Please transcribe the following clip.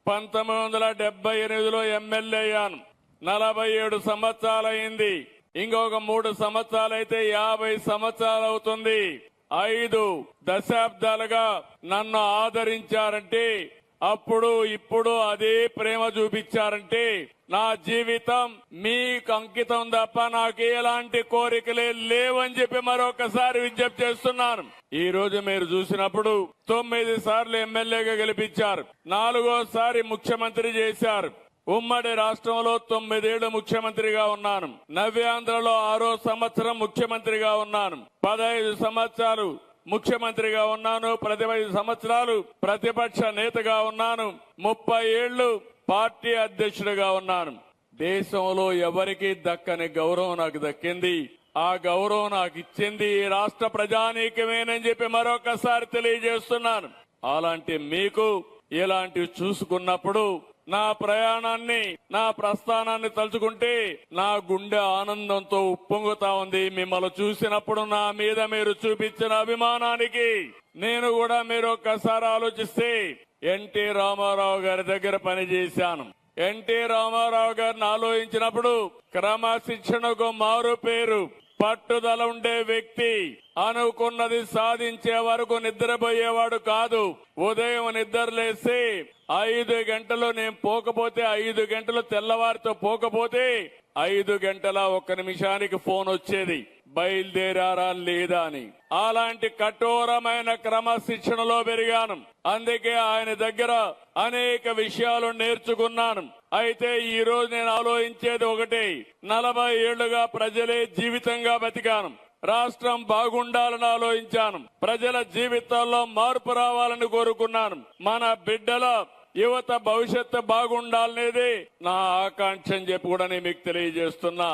1978లో MLA అయ్యాను. 47 సంవత్సరాలైంది. ఇంకొక 3 సంవత్సరాలైతే 50 సంవత్సరాలు అవుతుంది. 5 దశాబ్దాలుగా నన్ను ఆదరించారంటే, అప్పుడు ఇప్పుడు అదే ప్రేమ చూపించారంటే నా జీవితం మీకు అంకితం తప్ప నాకు ఎలాంటి కోరికలే లేవని చెప్పి మరొకసారి విజ్ఞప్తి చేస్తున్నాను. ఈ రోజు మీరు చూసినప్పుడు 9 సార్లు ఎమ్మెల్యేగా గెలిపించారు, 4వసారి ముఖ్యమంత్రి చేశారు. ఉమ్మడి రాష్ట్రంలో 9 ఏళ్లు ముఖ్యమంత్రిగా ఉన్నాను. నవ్యాంధ్రలో 6వ సంవత్సరం ముఖ్యమంత్రిగా ఉన్నాను. 15 సంవత్సరాలు ముఖ్యమంత్రిగా ఉన్నాను. 15 సంవత్సరాలు ప్రతిపక్ష నేతగా ఉన్నాను. 30 ఏళ్లు పార్టీ అధ్యక్షుడిగా ఉన్నాను. దేశంలో ఎవరికీ దక్కని గౌరవం నాకు దక్కింది. ఆ గౌరవం నాకు ఇచ్చింది ఈ రాష్ట్ర ప్రజానీకమేనని చెప్పి మరొకసారి తెలియజేస్తున్నాను. అలాంటి మీకు ఇలాంటివి చూసుకున్నప్పుడు నా ప్రయాణాన్ని, నా ప్రస్థానాన్ని తలుచుకుంటే నా గుండె ఆనందంతో ఉప్పొంగుతా ఉంది. మిమ్మల్ని చూసినప్పుడు నా మీద మీరు చూపించిన అభిమానానికి నేను కూడా మీరు ఒక్కసారి ఆలోచిస్తే ఎన్టీ రామారావు గారి దగ్గర పనిచేశాను. ఎన్టీ రామారావు గారిని ఆలోచించినప్పుడు క్రమశిక్షణకు మారు పేరు, పట్టుదల ఉండే వ్యక్తి, అనుకున్నది సాధించే వరకు నిద్రపోయేవాడు కాదు. ఉదయం నిద్రలేసి 5 గంటలు నేను పోకపోతే, 5 గంటలు తెల్లవారితో పోకపోతే 5 గంటల 1 నిమిషానికి ఫోన్ వచ్చేది, బయలుదేరారా లేదా అని. అలాంటి కఠోరమైన క్రమశిక్షణలో పెరిగాను. అందుకే ఆయన దగ్గర అనేక విషయాలు నేర్చుకున్నాను. అయితే ఈ రోజు నేను ఆలోచించేది ఒకటే, 40 ఏళ్లుగా ప్రజలే జీవితంగా బతికాను. రాష్ట్రం బాగుండాలని ఆలోచించాను. ప్రజల జీవితాల్లో మార్పు రావాలని కోరుకున్నాను. మన బిడ్డల యువత భవిష్యత్తు బాగుండాలనేది నా ఆకాంక్ష అని చెప్పి కూడా నేను మీకు తెలియజేస్తున్నా.